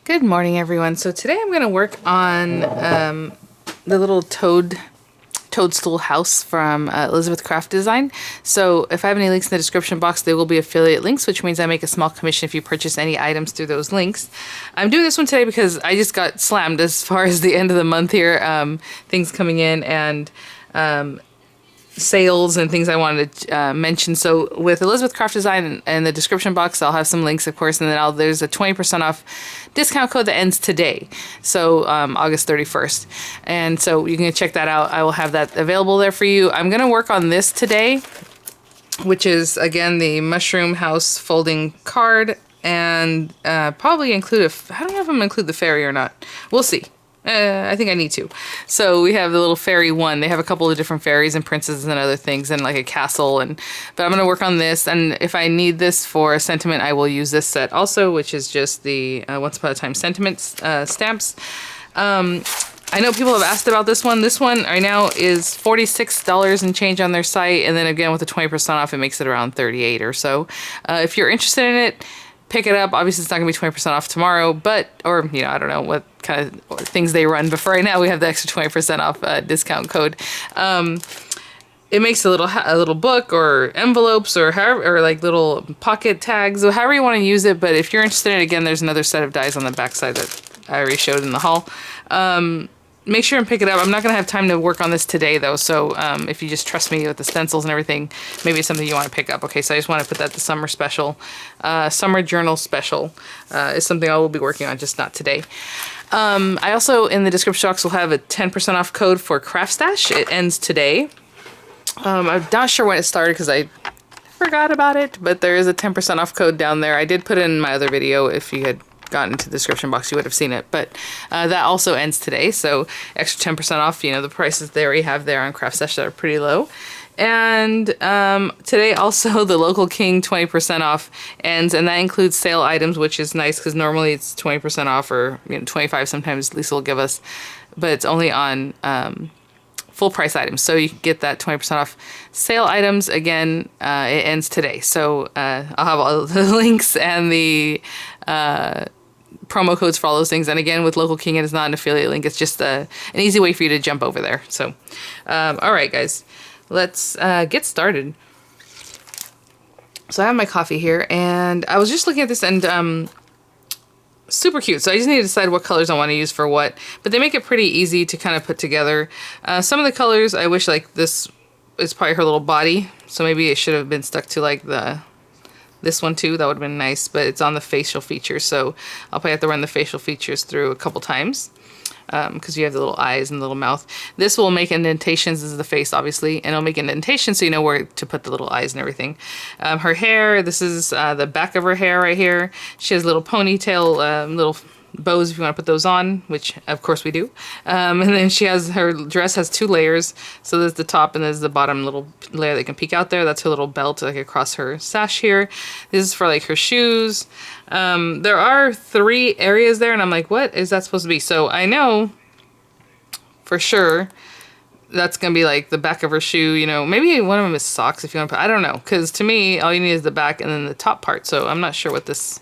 Good morning, everyone. So today I'm going to work on the little toadstool house from Elizabeth Craft Design. So if I have any links in the description box, they will be affiliate links, which means I make a small commission if you purchase any items through those links. I'm doing this one today because I just got slammed as far as the end of the month here. Things coming in and sales and things I wanted to mention. So with Elizabeth Craft Design in the description box, I'll have some links, of course, and then there's a 20% off discount code that ends today, so August 31st. And so you can check that out. I will have that available there for you. I'm going to work on this today, which is, again, the Mushroom House folding card, and probably include I don't know if I'm going to include the fairy or not. We'll see. I think I need to. So we have the little fairy one. They have a couple of different fairies and princesses and other things and like a castle. But I'm going to work on this. And if I need this for a sentiment, I will use this set also, which is just the Once Upon a Time sentiments stamps. I know people have asked about this one. This one right now is $46 and change on their site. And then again, with the 20% off, it makes it around $38 or so. If you're interested in it, pick it up. Obviously, it's not going to be 20% off tomorrow, or I don't know what kind of things they run. But for right now, we have the extra 20% off discount code. It makes a little book or envelopes or like little pocket tags, or however you want to use it. But if you're interested in it, again, there's another set of dies on the back side that I already showed in the haul. Make sure and pick it up. I'm not going to have time to work on this today, though, so if you just trust me with the stencils and everything, maybe it's something you want to pick up. Okay, so I just want to put that the summer special. Summer journal special is something I will be working on, just not today. I also, in the description box, will have a 10% off code for Craft Stash. It ends today. I'm not sure when it started because I forgot about it, but there is a 10% off code down there. I did put it in my other video. If you had gotten to the description box, you would have seen it, but that also ends today, so extra 10% off. The prices they already have there on Craft Stash that are pretty low. And today also the Local King 20% off ends, and that includes sale items, which is nice because normally it's 20% off, or 25 sometimes Lisa will give us, but it's only on full price items, so you can get that 20% off sale items. Again, it ends today, so I'll have all the links and the promo codes for all those things. And again, with Local King, it is not an affiliate link. It's just an easy way for you to jump over there. So, all right, guys, let's get started. So I have my coffee here, and I was just looking at this, and super cute. So I just need to decide what colors I want to use for what, but they make it pretty easy to kind of put together. Some of the colors, I wish, like this is probably her little body, so maybe it should have been stuck to like this one too. That would have been nice, but it's on the facial features, so I'll probably have to run the facial features through a couple times, because you have the little eyes and the little mouth. This will make indentations. This is the face, obviously, and it'll make indentations so you know where to put the little eyes and everything. Her hair, this is the back of her hair right here. She has a little ponytail, little bows if you want to put those on, which of course we do. And then her dress has two layers, so there's the top and there's the bottom little layer that can peek out there. That's her little belt, like across her sash here. This is for like her shoes. There are 3 areas there, and I'm like, what is that supposed to be? So I know for sure that's gonna be like the back of her shoe. Maybe one of them is socks if you want to put, I don't know, because to me all you need is the back and then the top part, so I'm not sure what this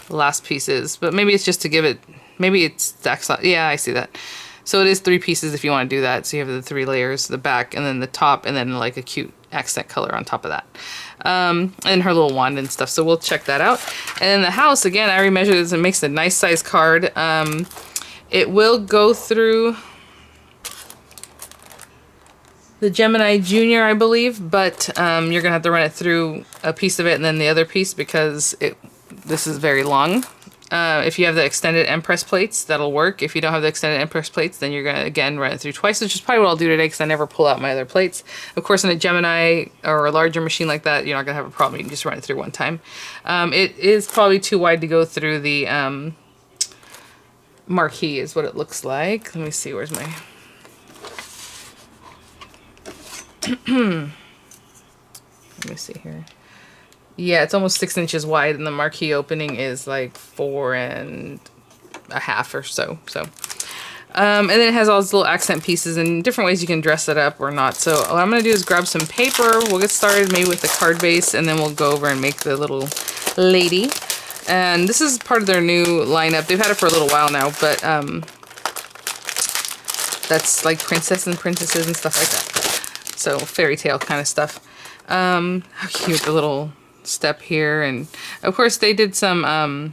last piece is, but maybe it's just to give it, maybe it stacks up. Yeah, I see that. So it is 3 pieces if you want to do that. So you have the 3 layers, the back and then the top, and then like a cute accent color on top of that. And her little wand and stuff. So we'll check that out. And then the house, again, I remeasured this and makes a nice size card. It will go through the Gemini Junior, I believe, but you're gonna have to run it through a piece of it and then the other piece, because this is very long. If you have the extended Empress plates, that'll work. If you don't have the extended Empress plates, then you're going to, again, run it through twice, which is probably what I'll do today because I never pull out my other plates. Of course, in a Gemini or a larger machine like that, you're not going to have a problem. You can just run it through one time. It is probably too wide to go through the marquee is what it looks like. Let me see. Where's my... Let me see here. Yeah, it's almost 6 inches wide, and the marquee opening is like 4.5 or so. And then it has all these little accent pieces and different ways you can dress it up or not. So what I'm going to do is grab some paper. We'll get started maybe with the card base, and then we'll go over and make the little lady. And this is part of their new lineup. They've had it for a little while now, but that's like princess and princesses and stuff like that. So fairy tale kind of stuff. How cute, the little step here. And of course they did some,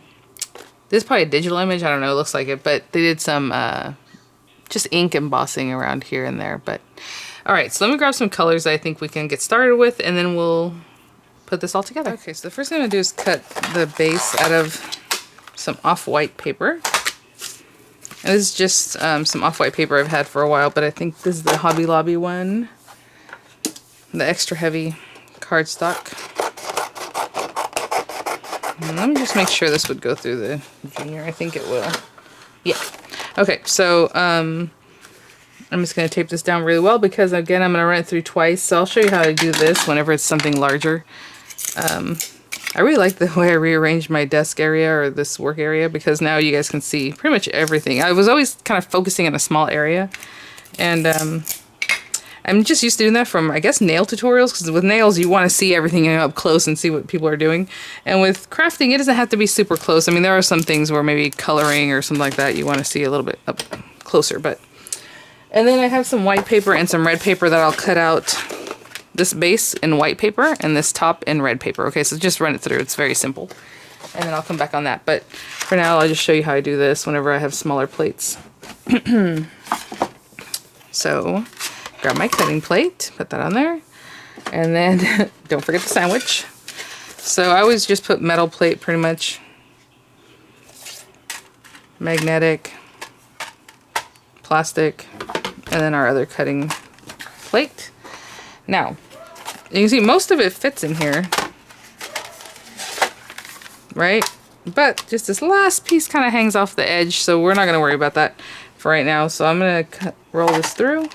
this is probably a digital image, I don't know, it looks like it, but they did some just ink embossing around here and there. But all right, so let me grab some colors that I think we can get started with, and then we'll put this all together. Okay, so the first thing I'm gonna do is cut the base out of some off-white paper. And this is just some off-white paper I've had for a while, but I think this is the Hobby Lobby one. The extra heavy cardstock. And let me just make sure this would go through the Junior. I think it will. Yeah. Okay, so I'm just going to tape this down really well because, again, I'm going to run it through twice. So I'll show you how to do this whenever it's something larger. I really like the way I rearranged my desk area or this work area because now you guys can see pretty much everything. I was always kind of focusing in a small area, and I'm just used to doing that from, I guess, nail tutorials, because with nails you want to see everything up close and see what people are doing. And with crafting, it doesn't have to be super close. I mean, there are some things where maybe coloring or something like that you want to see a little bit up closer. But and then I have some white paper and some red paper that I'll cut out. This base in white paper and this top in red paper. Okay, so just run it through. It's very simple. And then I'll come back on that. But for now, I'll just show you how I do this whenever I have smaller plates. So grab my cutting plate, put that on there, and then don't forget the sandwich. So I always just put metal plate pretty much, magnetic, plastic, and then our other cutting plate. Now, you can see most of it fits in here, right? But just this last piece kind of hangs off the edge, so we're not going to worry about that for right now. So I'm going to roll this through.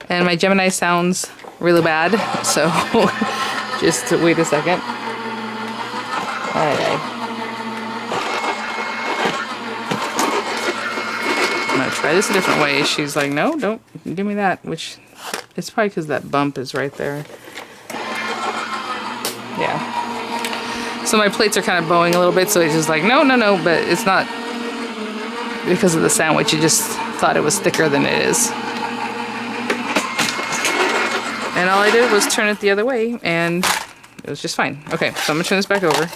And my Gemini sounds really bad, so just wait a second. I'm gonna try this a different way. She's like, no, don't give me that, which it's probably because that bump is right there. Yeah. So my plates are kind of bowing a little bit, so it's just like, no, no, no, but it's not because of the sandwich. You just thought it was thicker than it is. And all I did was turn it the other way, and it was just fine. Okay, so I'm gonna turn this back over.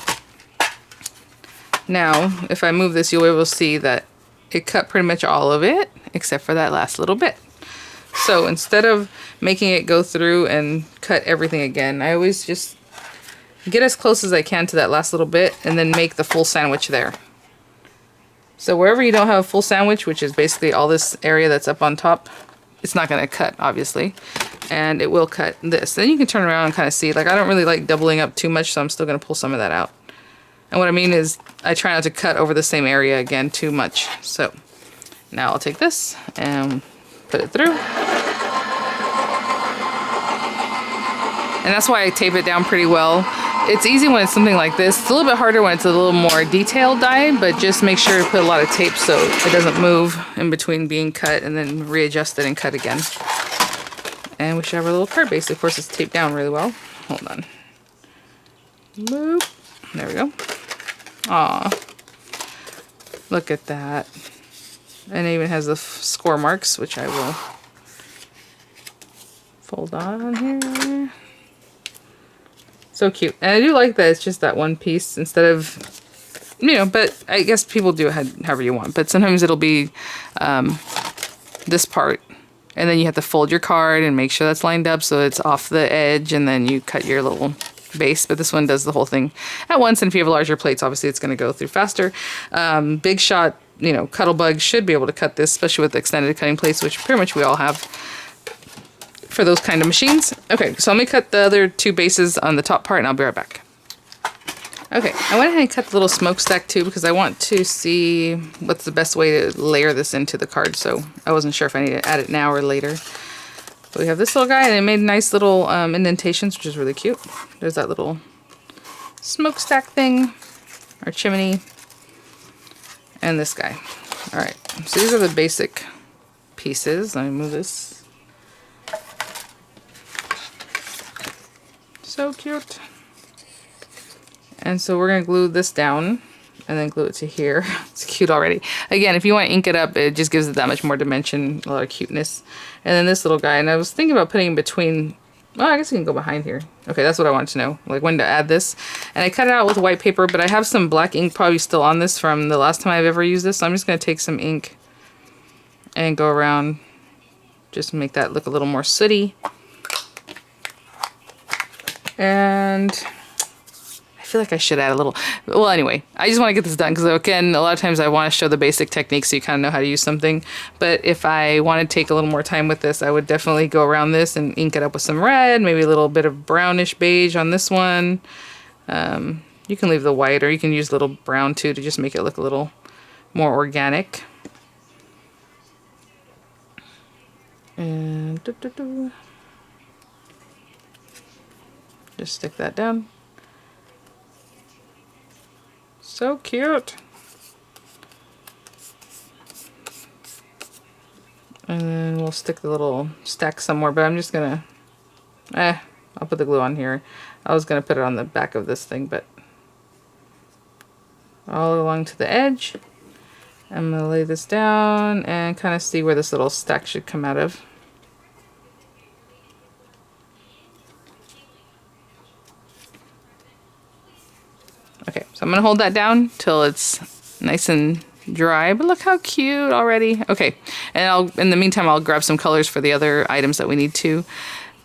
Now, if I move this, you'll be able to see that it cut pretty much all of it, except for that last little bit. So instead of making it go through and cut everything again, I always just get as close as I can to that last little bit, and then make the full sandwich there. So wherever you don't have a full sandwich, which is basically all this area that's up on top, it's not gonna cut, obviously. And it will cut this. Then you can turn around and kind of see. Like, I don't really like doubling up too much, so I'm still going to pull some of that out. And what I mean is, I try not to cut over the same area again too much. So, now I'll take this and put it through. And that's why I tape it down pretty well. It's easy when it's something like this. It's a little bit harder when it's a little more detailed die, but just make sure to put a lot of tape so it doesn't move in between being cut and then readjust it and cut again. And we should have our little card base. Of course, it's taped down really well. Hold on. Boop. There we go. Aw. Look at that. And it even has the score marks, which I will fold on here. So cute. And I do like that it's just that one piece instead of, you know, but I guess people do it however you want. But sometimes it'll be this part. And then you have to fold your card and make sure that's lined up so it's off the edge, and then you cut your little base. But this one does the whole thing at once, and if you have larger plates, obviously it's going to go through faster. Big Shot, you know, Cuttlebug should be able to cut this, especially with extended cutting plates, which pretty much we all have for those kind of machines. Okay, so let me cut the other two bases on the top part, and I'll be right back. Okay, I went ahead and cut the little smokestack too because I want to see what's the best way to layer this into the card. So I wasn't sure if I need to add it now or later. But we have this little guy, and it made nice little indentations, which is really cute. There's that little smokestack thing, our chimney, and this guy. All right, so these are the basic pieces. Let me move this. So cute. And so we're going to glue this down and then glue it to here. It's cute already. Again, if you want to ink it up, it just gives it that much more dimension, a lot of cuteness. And then this little guy, and I was thinking about putting in between, well, I guess you can go behind here. Okay, that's what I wanted to know, like when to add this. And I cut it out with white paper, but I have some black ink probably still on this from the last time I've ever used this. So I'm just going to take some ink and go around, just make that look a little more sooty. And I feel like I should add a little, well, anyway, I just want to get this done because again, a lot of times I want to show the basic technique so you kind of know how to use something. But if I want to take a little more time with this, I would definitely go around this and ink it up with some red, maybe a little bit of brownish beige on this one. You can leave the white, or you can use a little brown too to just make it look a little more organic. And just stick that down. So cute. And then we'll stick the little stack somewhere, but I'm just gonna, I'll put the glue on here. I was gonna put it on the back of this thing, but all along to the edge. I'm gonna lay this down and kind of see where this little stack should come out of. Okay, so I'm gonna hold that down till it's nice and dry, but look how cute already. Okay, and in the meantime, I'll grab some colors for the other items that we need to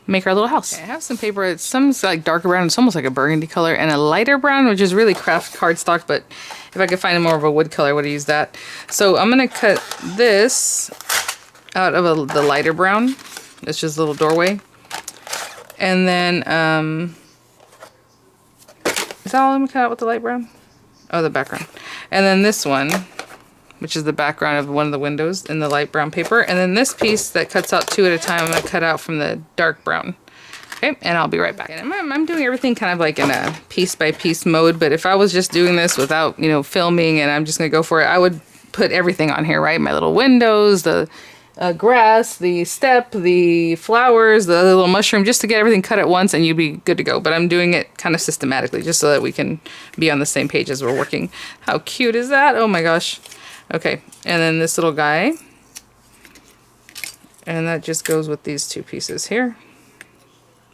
make our little house. Okay, I have some paper. Some's like darker brown. It's almost like a burgundy color, and a lighter brown, which is really craft cardstock, but if I could find more of a wood color, I would use that. So I'm gonna cut this out of the lighter brown. It's just a little doorway. And then, is that all I'm gonna cut out with the light brown? Oh, the background. And then this one, which is the background of one of the windows in the light brown paper. And then this piece that cuts out two at a time, I'm gonna cut out from the dark brown. Okay, and I'll be right back. And I'm doing everything kind of like in a piece by piece mode, but if I was just doing this without, you know, filming and I'm just gonna go for it, I would put everything on here, right? My little windows, the grass, the step, the flowers, the little mushroom, just to get everything cut at once and you'd be good to go. But I'm doing it kind of systematically just so that we can be on the same page as we're working. How cute is that? Oh my gosh. Okay, and then this little guy. And that just goes with these two pieces here.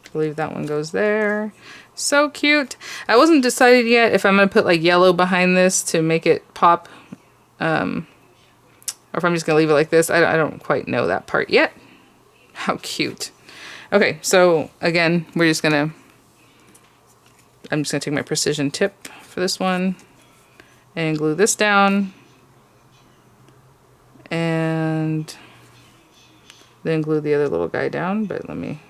I believe that one goes there. So cute. I wasn't decided yet if I'm going to put like yellow behind this to make it pop. Or if I'm just going to leave it like this. I don't quite know that part yet. How cute. Okay, so again, I'm just going to take my precision tip for this one and glue this down. And then glue the other little guy down, but let me...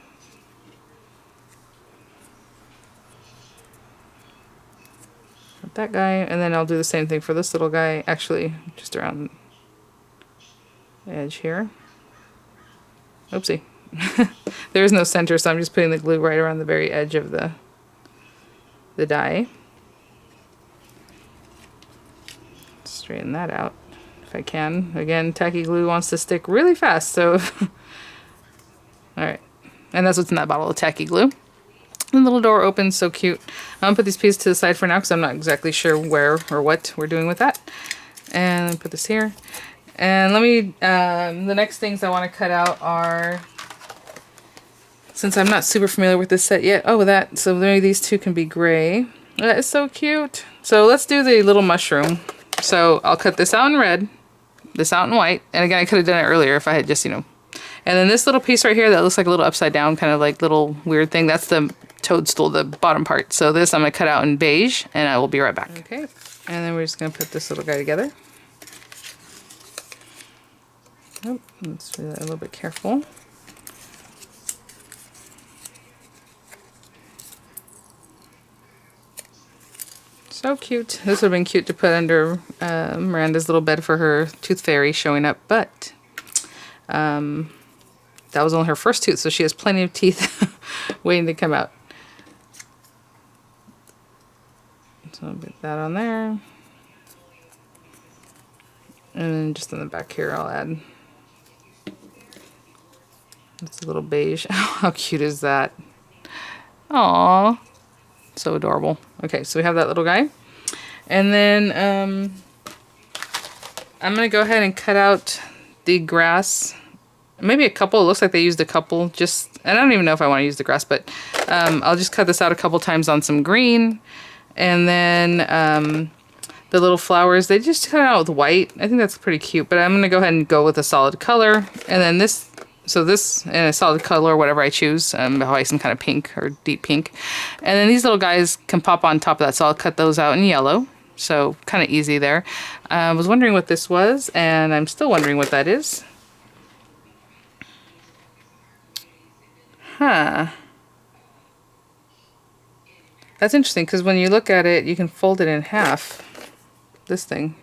Put that guy, and then I'll do the same thing for this little guy, actually, just around the edge here. Oopsie. There is no center, so I'm just putting the glue right around the very edge of the die. Straighten that out if I can. Again, tacky glue wants to stick really fast, so... Alright. And that's what's in that bottle of tacky glue. The little door opens, so cute. I'm going to put these pieces to the side for now because I'm not exactly sure where or what we're doing with that. And put this here. And let me, the next things I want to cut out are, since I'm not super familiar with this set yet, so maybe these two can be gray. That is so cute. So let's do the little mushroom. So I'll cut this out in red, this out in white, and again I could have done it earlier if I had just, you know. And then this little piece right here that looks like a little upside down, kind of like little weird thing, that's the toadstool, the bottom part. So this I'm going to cut out in beige, and I will be right back. Okay, and then we're just going to put this little guy together. Oh, let's do that a little bit careful. So cute. This would have been cute to put under Miranda's little bed for her tooth fairy showing up, but that was only her first tooth, so she has plenty of teeth waiting to come out. So I'll put that on there. And then just in the back here I'll add this little beige. How cute is that? Aww. So adorable. Okay, so we have that little guy. And then I'm going to go ahead and cut out the grass. Maybe a couple. It looks like they used a couple. I don't even know if I want to use the grass, but I'll just cut this out a couple times on some green. And then the little flowers, they just cut it out with white. I think that's pretty cute, but I'm going to go ahead and go with a solid color. And then this in a solid color, whatever I choose, probably some kind of pink or deep pink. And then these little guys can pop on top of that, so I'll cut those out in yellow. So kind of easy there. I was wondering what this was, and I'm still wondering what that is. Huh. That's interesting, because when you look at it, you can fold it in half. This thing.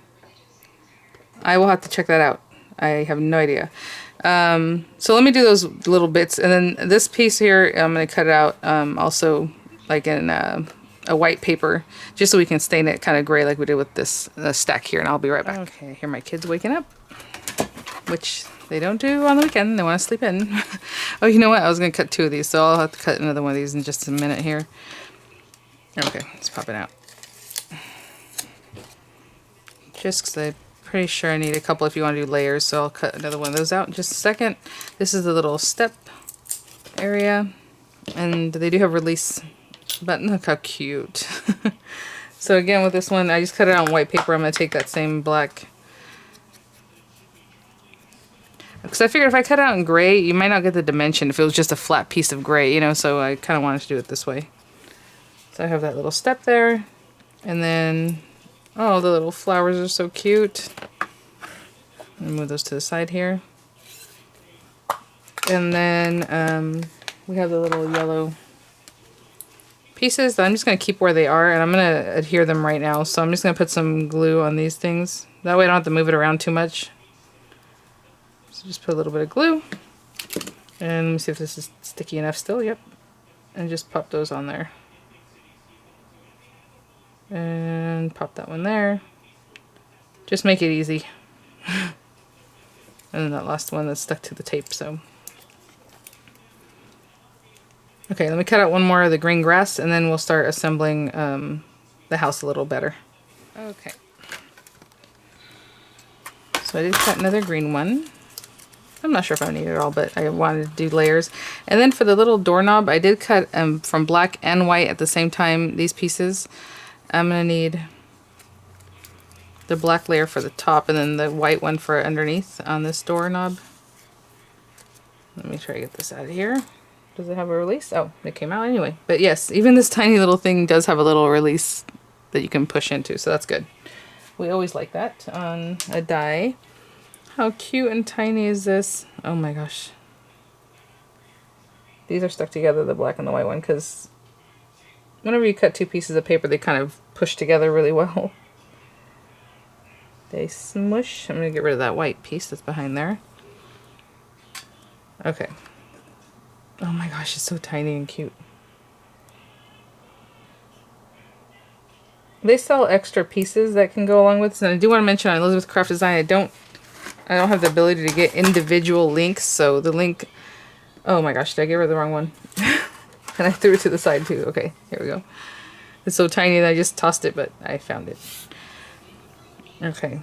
I will have to check that out. I have no idea. So let me do those little bits, and then this piece here, I'm going to cut it out also like in a white paper, just so we can stain it kind of gray like we did with this stack here, and I'll be right back. Okay, here my kids waking up, which they don't do on the weekend. They want to sleep in. Oh, you know what? I was going to cut 2 of these, so I'll have to cut another one of these in just a minute here. Okay, it's popping out. Just because I'm pretty sure I need a couple if you want to do layers, so I'll cut another one of those out in just a second. This is the little step area, and they do have release button. Look how cute. So again, with this one, I just cut it out on white paper. I'm going to take that same black, because I figured if I cut it out in gray, you might not get the dimension if it was just a flat piece of gray, you know, so I kind of wanted to do it this way. So I have that little step there, and then, oh, the little flowers are so cute. Move those to the side here. And then we have the little yellow pieces that I'm just going to keep where they are, and I'm going to adhere them right now. So I'm just going to put some glue on these things. That way I don't have to move it around too much. So just put a little bit of glue. And let me see if this is sticky enough still. Yep. And just pop those on there. And pop that one there. Just make it easy. And then that last one that's stuck to the tape, so. Okay, let me cut out one more of the green grass, and then we'll start assembling the house a little better. Okay. So I did cut another green one. I'm not sure if I need it all, but I wanted to do layers. And then for the little doorknob, I did cut from black and white at the same time, these pieces. I'm going to need the black layer for the top and then the white one for underneath on this doorknob. Let me try to get this out of here. Does it have a release? Oh, it came out anyway. But yes, even this tiny little thing does have a little release that you can push into, so that's good. We always like that on a die. How cute and tiny is this? Oh my gosh. These are stuck together, the black and the white one, because whenever you cut 2 pieces of paper, they kind of push together really well. They smush. I'm going to get rid of that white piece that's behind there. Okay. Oh my gosh, it's so tiny and cute. They sell extra pieces that can go along with this, and I do want to mention on Elizabeth Craft Design, I don't have the ability to get individual links, so the link, oh my gosh, did I get rid of the wrong one? And I threw it to the side too. Okay, here we go. It's so tiny that I just tossed it, but I found it. Okay.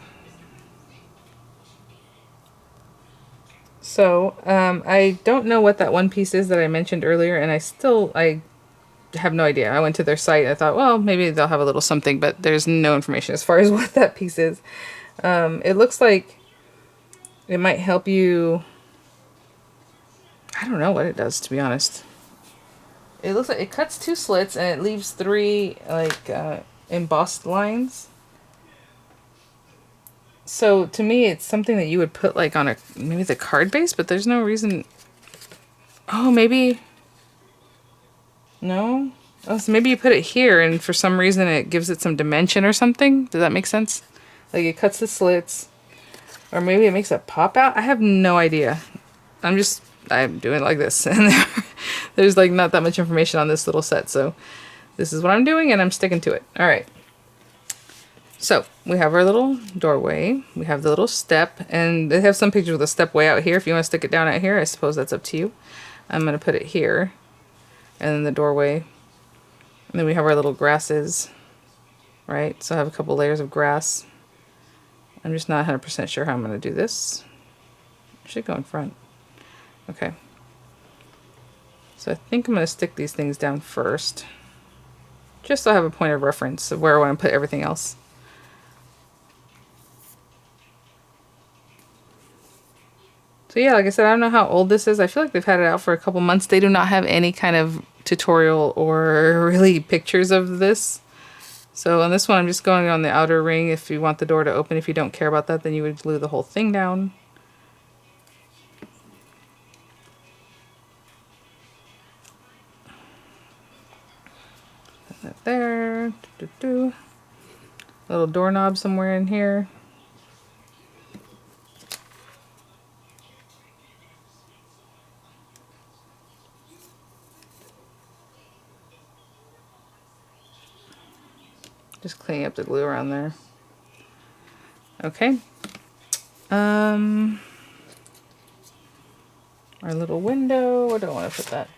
So, I don't know what that one piece is that I mentioned earlier, and I have no idea. I went to their site and I thought, well, maybe they'll have a little something, but there's no information as far as what that piece is. It looks like it might help you. I don't know what it does, to be honest. It looks like it cuts 2 slits and it leaves 3 like embossed lines. So to me, it's something that you would put like on maybe the card base, but there's no reason. Oh, maybe. No? Oh, so maybe you put it here and for some reason it gives it some dimension or something. Does that make sense? Like it cuts the slits. Or maybe it makes it pop out. I have no idea. I'm doing it like this. And there's like not that much information on this little set. So this is what I'm doing and I'm sticking to it. All right. So we have our little doorway. We have the little step. And they have some pictures with a step way out here. If you want to stick it down out here, I suppose that's up to you. I'm going to put it here. And then the doorway. And then we have our little grasses, right? So I have a couple layers of grass. I'm just not 100% sure how I'm going to do this. I should go in front. Okay. So I think I'm going to stick these things down first, just so I have a point of reference of where I want to put everything else. So yeah, like I said, I don't know how old this is. I feel like they've had it out for a couple months. They do not have any kind of tutorial or really pictures of this. So on this one, I'm just going on the outer ring. If you want the door to open, if you don't care about that, then you would glue the whole thing down. Put that there. Little doorknob somewhere in here. Just cleaning up the glue around there. Okay. Our little window. Where do I want to put that?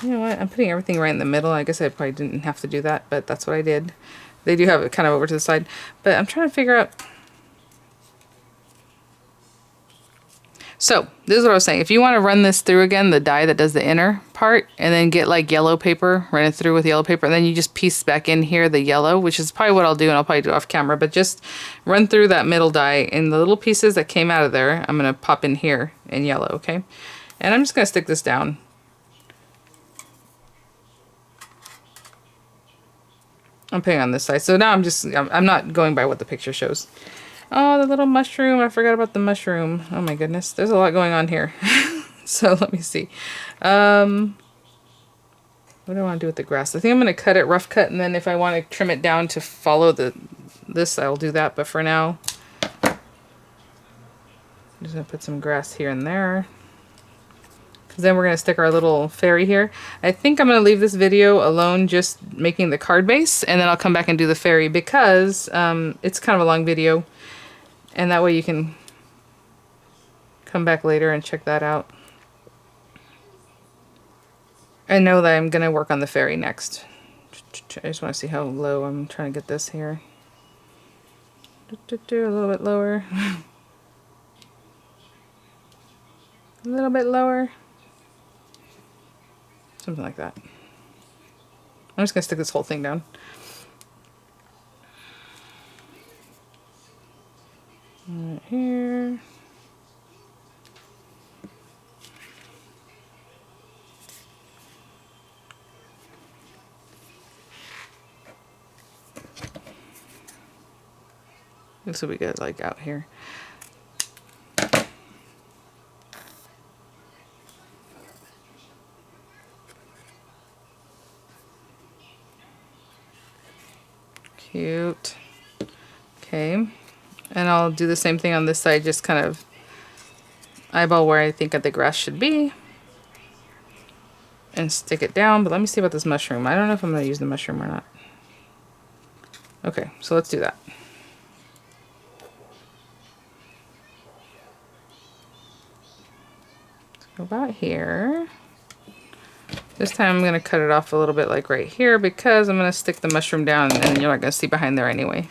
You know what? I'm putting everything right in the middle. I guess I probably didn't have to do that, but that's what I did. They do have it kind of over to the side. But I'm trying to figure out... So, this is what I was saying. If you want to run this through again, the die that does the inner part, and then get like yellow paper, run it through with yellow paper, and then you just piece back in here the yellow, which is probably what I'll do, and I'll probably do it off camera, but just run through that middle die, and the little pieces that came out of there, I'm going to pop in here in yellow, okay? And I'm just going to stick this down. I'm putting on this side. So now I'm not going by what the picture shows. Oh, the little mushroom. I forgot about the mushroom. Oh my goodness. There's a lot going on here. So let me see. What do I want to do with the grass? I think I'm going to cut it rough cut, and then if I want to trim it down to follow this, I'll do that. But for now, I'm just going to put some grass here and there. Because then we're going to stick our little fairy here. I think I'm going to leave this video alone just making the card base, and then I'll come back and do the fairy because it's kind of a long video. And that way you can come back later and check that out. I know that I'm going to work on the fairy next. I just want to see how low I'm trying to get this here. A little bit lower. A little bit lower. Something like that. I'm just going to stick this whole thing down. Right here. This will be good, like out here. Cute. Okay. And I'll do the same thing on this side, just kind of eyeball where I think the grass should be. And stick it down. But let me see about this mushroom. I don't know if I'm going to use the mushroom or not. Okay, so let's do that. So about here. This time I'm going to cut it off a little bit like right here because I'm going to stick the mushroom down and you're not going to see behind there anyway.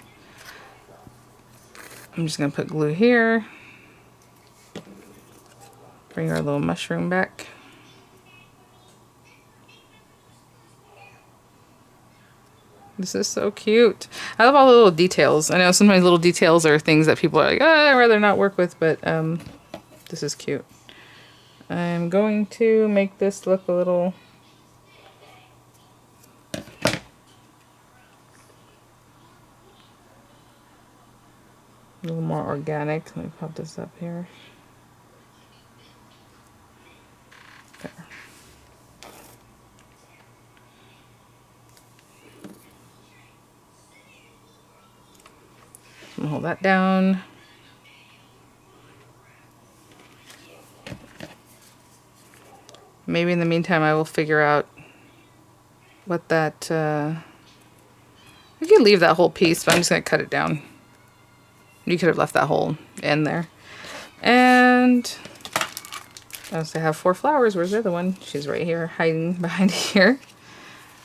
I'm just going to put glue here. Bring our little mushroom back. This is so cute. I love all the little details. I know sometimes little details are things that people are like, oh, I'd rather not work with, but this is cute. I'm going to make this look a little... a little more organic. Let me pop this up here. There. I'm gonna hold that down. Maybe in the meantime I will figure out what that... I could leave that whole piece, but I'm just gonna cut it down. You could have left that whole end there. And I also have 4 flowers. Where's the other one? She's right here, hiding behind here.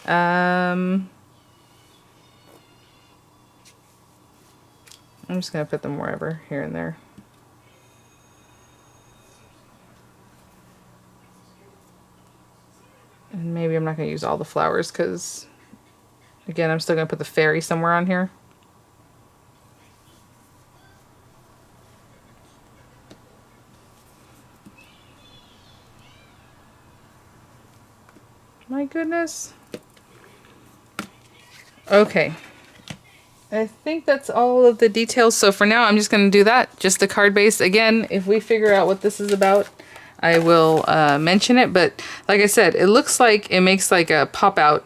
I'm just going to put them wherever, here and there. And maybe I'm not going to use all the flowers because, again, I'm still going to put the fairy somewhere on here. My goodness. Okay. I think that's all of the details. So for now, I'm just going to do that. Just the card base. Again, if we figure out what this is about, I will mention it. But like I said, it looks like it makes like a pop-out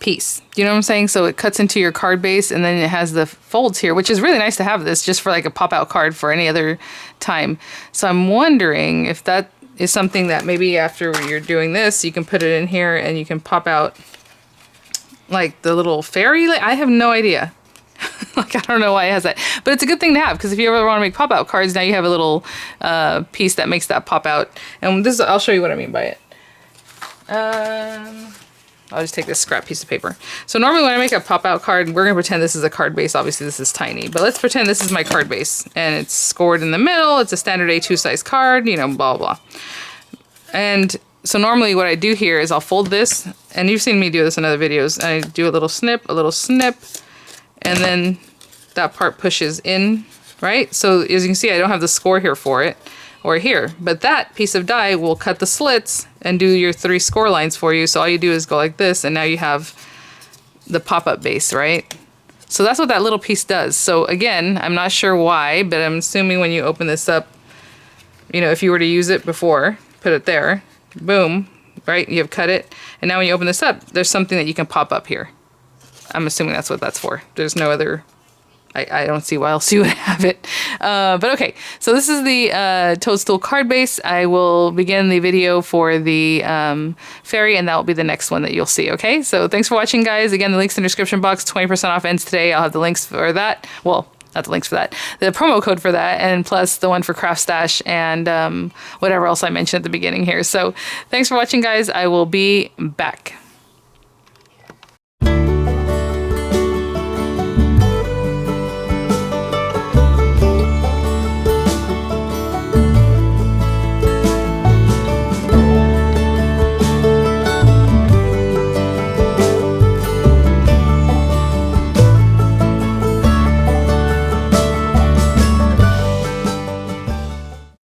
piece. You know what I'm saying? So it cuts into your card base and then it has the folds here, which is really nice to have this just for like a pop-out card for any other time. So I'm wondering if that is something that maybe after you're doing this, you can put it in here and you can pop out like the little fairy. I have no idea. Like, I don't know why it has that, but it's a good thing to have because if you ever want to make pop-out cards, now you have a little piece that makes that pop out. And this, I'll show you what I mean by it. I'll just take this scrap piece of paper. So normally when I make a pop-out card, we're gonna pretend this is a card base. Obviously this is tiny, but let's pretend this is my card base and it's scored in the middle. It's a standard A2 size card, you know, blah, blah. And so normally what I do here is I'll fold this, and you've seen me do this in other videos. I do a little snip, and then that part pushes in, right? So as you can see, I don't have the score here for it, or here, but that piece of die will cut the slits and do your 3 score lines for you. So all you do is go like this, and now you have the pop-up base, right? So that's what that little piece does. So again, I'm not sure why, but I'm assuming when you open this up, you know, if you were to use it before, put it there, boom, right? You have cut it. And now when you open this up, there's something that you can pop up here. I'm assuming that's what that's for. There's no other, I don't see why else you would have it. But okay, so this is the toadstool card base. I will begin the video for the fairy, and that will be the next one that you'll see, okay? So thanks for watching, guys. Again, the link's in the description box. 20% off ends today. I'll have the links for that. Well, not the links for that. The promo code for that, and plus the one for Craft Stash and whatever else I mentioned at the beginning here. So thanks for watching, guys. I will be back.